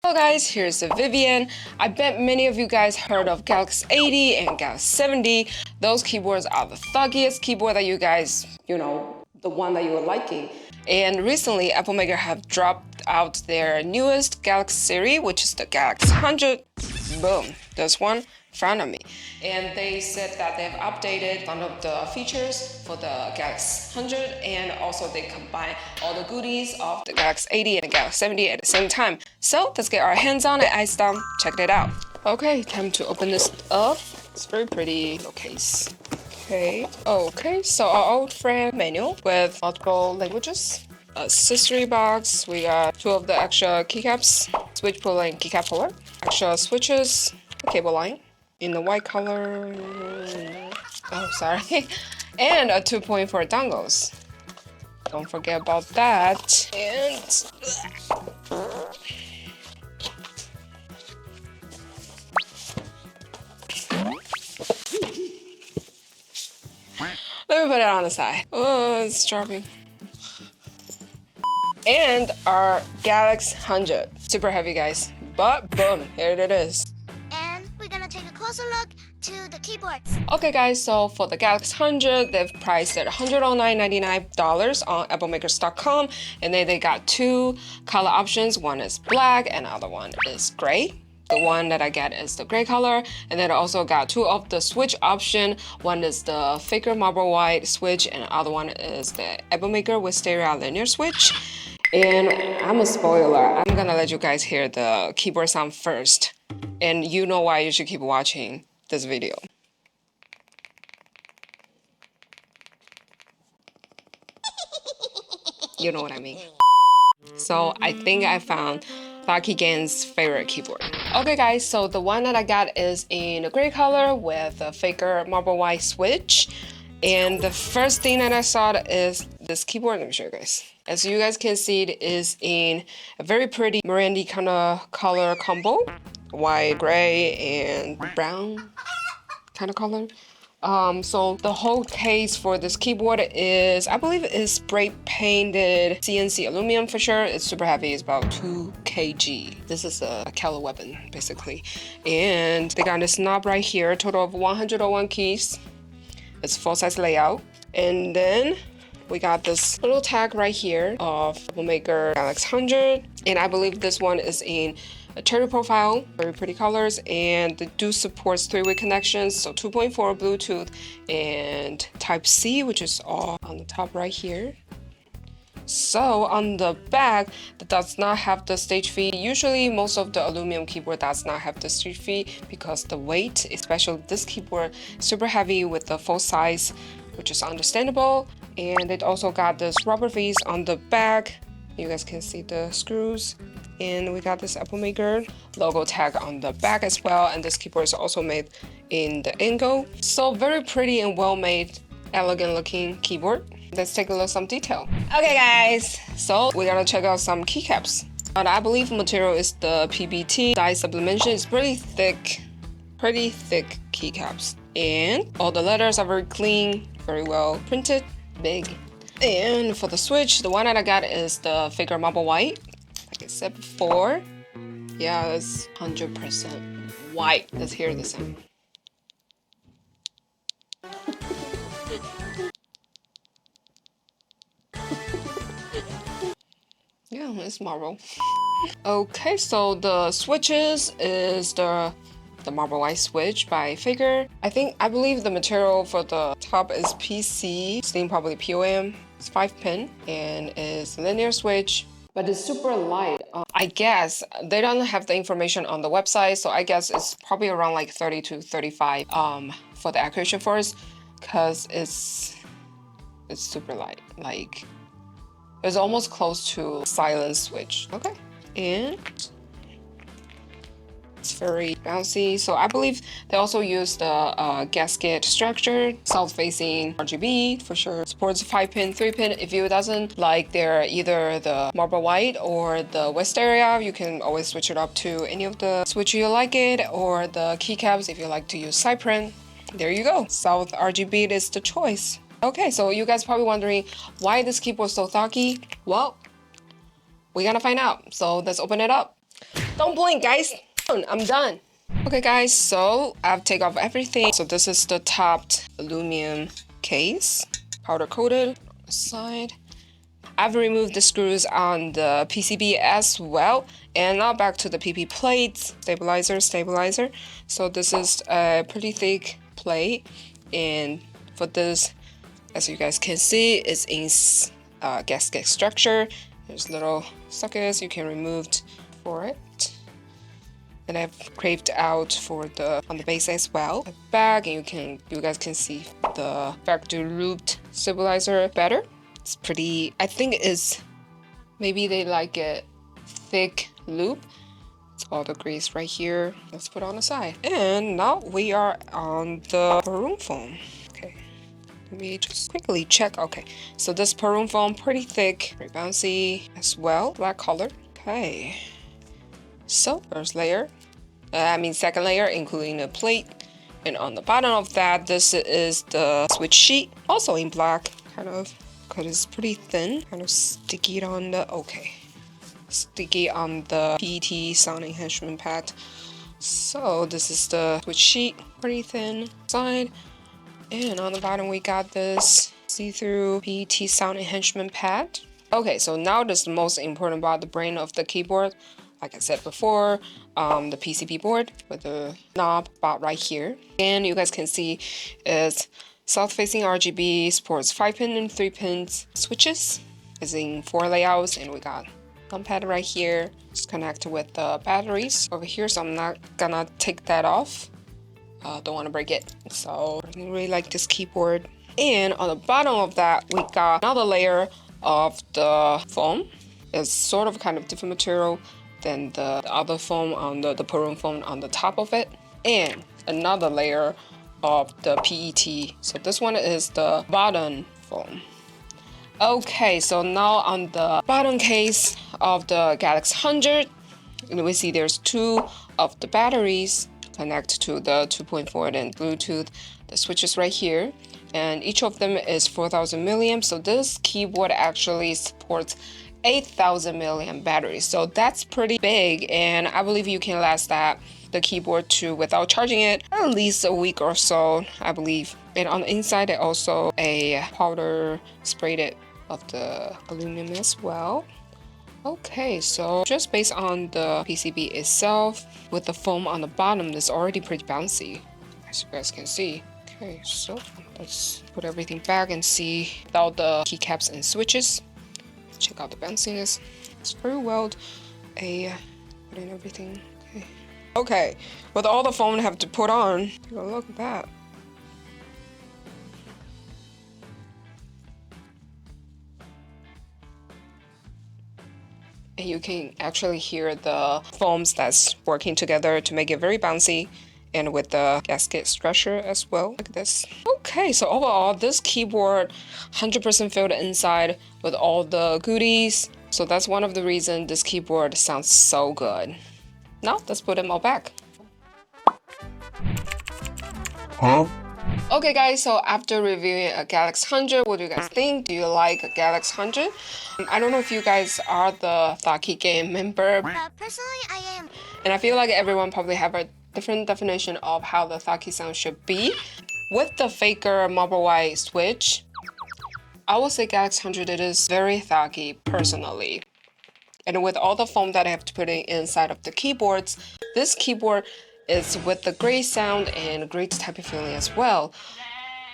Hello guys, here's Vivian. I bet many of you guys heard of Galaxy 80 and Galaxy 70. Those keyboards are the thuggiest keyboard that you guys, the one that you were liking. And recently, Epomaker have dropped out their newest Galaxy series, which is the Galaxy 100. Boom, this one in front of me. And they said that they've updated one of the features for the Galaxy 100, and also they combine all the goodies of the Galaxy 80 and the Galaxy 70 at the same time. So let's get our hands on it, eyes down, check it out. Okay, time to open this up. It's very pretty little case. Okay, so our old friend manual with multiple languages. Accessory box, we got 2 of the extra keycaps, switch puller and keycap puller, extra switches, cable line in the white color, and a 2.4 dongles. Don't forget about that. And let me put it on the side. Oh, it's dropping. And our Galaxy 100. Super heavy, guys. But boom, here it is. And we're gonna take a closer look to the keyboards. Okay, guys, so for the Galaxy 100, they've priced it $109.99 on Epomakers.com. And then they got 2 color options. One is black and the other one is gray. The one that I get is the gray color, and then I also got 2 of the switch option. One is the Faker Marble White switch, and the other one is the Epomaker Wisteria linear switch. And I'm a spoiler. I'm gonna let you guys hear the keyboard sound first, and you know why you should keep watching this video. You know what I mean. So I think I found Thocky Game's favorite keyboard. Okay guys, so the one that I got is in a gray color with a Faker Marble White switch. And the first thing that I saw is this keyboard. Let me show you guys. As you guys can see, it is in a very pretty Merendy kind of color combo. White, gray, and brown kind of color. So the whole case for this keyboard is, I believe it is spray painted CNC aluminum for sure. It's super heavy, it's about 2 kg. This is a killer weapon, basically. And they got this knob right here, a total of 101 keys. It's full-size layout. And then we got this little tag right here of Epomaker Galaxy 100. And I believe this one is in a cherry profile, very pretty colors, and it do supports 3-way connections, so 2.4 Bluetooth and Type-C, which is all on the top right here. So on the back, that does not have the stage feed. Usually most of the aluminum keyboard does not have the stage feed because the weight, especially this keyboard, is super heavy with the full size, which is understandable. And it also got this rubber feet on the back. You guys can see the screws. And we got this Epomaker logo tag on the back as well. And this keyboard is also made in the angle. So very pretty and well made, elegant looking keyboard. Let's take a look at some detail. Okay guys, so we're gonna check out some keycaps. And I believe the material is the PBT dye sublimation. It's pretty thick keycaps. And all the letters are very clean, very well printed, big. And for the switch, the one that I got is the Faker Marble White. Like I said before, yeah, it's 100% white. Let's hear the sound. Yeah, it's marble. Okay, so the switches is the Marble White switch by Faker. I believe the material for the top is PC, steam probably POM. It's 5-pin and it's linear switch, but it's super light. I guess they don't have the information on the website, so I guess it's probably around like 30 to 35 for the accuracy force, because it's super light. Like it's almost close to silent switch. Okay, and it's very bouncy. So I believe they also use the gasket structure, south-facing RGB for sure. Supports 5-pin, 3-pin. If you doesn't like either the Marble White or the Wisteria, you can always switch it up to any of the switch you like it, or the keycaps if you like to use side print. There you go. South RGB is the choice. Okay, so you guys probably wondering why this keyboard is so thuggy. Well, we're gonna find out. So let's open it up. Don't blink, guys. I'm done. Okay, guys, so I've taken off everything. So this is the topped aluminum case, powder coated on the side. I've removed the screws on the PCB as well. And now back to the PP plates, stabilizer. So this is a pretty thick plate. And for this, as you guys can see, it's in gasket structure. There's little sockets you can remove for it. And I've craved out for on the base as well. A bag, and you guys can see the factory looped stabilizer better. It's pretty. I think it's maybe they like it thick loop. It's all the grease right here. Let's put on the side. And now we are on the maroon foam. Okay, let me just quickly check. Okay, so this maroon foam pretty thick, pretty bouncy as well. Black color. Okay. So first layer, second layer, including a plate. And on the bottom of that, this is the switch sheet, also in black, kind of, because it's pretty thin, kind of sticky on the PET sound enhancement pad. So this is the switch sheet, pretty thin side. And on the bottom, we got this see-through PET sound enhancement pad. Okay, so now this is the most important part, the brain of the keyboard. Like I said before, the PCB board with the knob about right here. And you guys can see it's south-facing RGB, supports 5-pin and 3-pin switches. It's in 4 layouts, and we got numpad right here. It's connected with the batteries over here, so I'm not gonna take that off. Don't want to break it. So I really like this keyboard. And on the bottom of that, we got another layer of the foam. It's sort of kind of different material than the other foam on the maroon foam on the top of it, and another layer of the PET. So this one is the bottom foam. Okay, so now on the bottom case of the Galaxy 100, we see there's 2 of the batteries connect to the 2.4 and Bluetooth. The switches right here, and each of them is 4,000 milliamps. So this keyboard actually supports 8,000 milliamp battery, so that's pretty big, and I believe you can last the keyboard to without charging it at least a week or so, I believe. And on the inside, they also a powder sprayed it of the aluminum as well. Okay, so just based on the PCB itself, with the foam on the bottom, it's already pretty bouncy, as you guys can see. Okay, so let's put everything back and see without the keycaps and switches. Check out the bounciness. It's very well put in everything. Okay, with all the foam I have to put on, take a look at that. And you can actually hear the foams that's working together to make it very bouncy, and with the gasket structure as well, like this. Okay, so overall, this keyboard 100% filled inside with all the goodies. So that's one of the reasons this keyboard sounds so good. Now, let's put them all back. Huh? Okay guys, so after reviewing a Galaxy 100, what do you guys think? Do you like a Galaxy 100? I don't know if you guys are the Thocky game member. Personally, I am. And I feel like everyone probably have a different definition of how the Thocky sound should be. With the Faker marble white switch, I will say Galaxy 100 it is very Thocky personally. And with all the foam that I have to put inside of the keyboards, this keyboard is with the great sound and great typing feeling as well.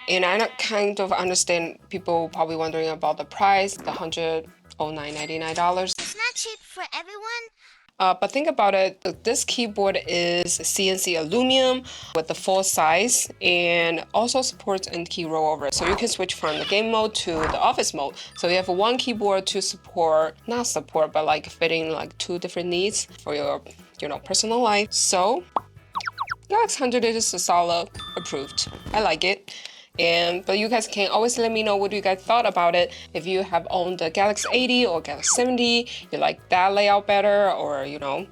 And I kind of understand people probably wondering about the price, the $109.99. It's not cheap for everyone. But think about it, this keyboard is CNC aluminum with the full size and also supports NT rollover. So you can switch from the game mode to the office mode. So you have one keyboard to but like fitting like 2 different needs for your personal life. So Galaxy 100 is a solid approved. I like it. But you guys can always let me know what you guys thought about it. If you have owned the Galaxy 80 or Galaxy 70, you like that layout better, or you don't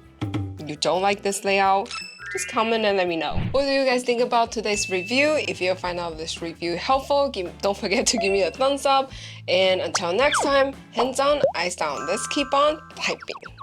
like this layout, just comment and let me know. What do you guys think about today's review? If you find out this review helpful, don't forget to give me a thumbs up. And until next time, hands on, eyes down. Let's keep on typing.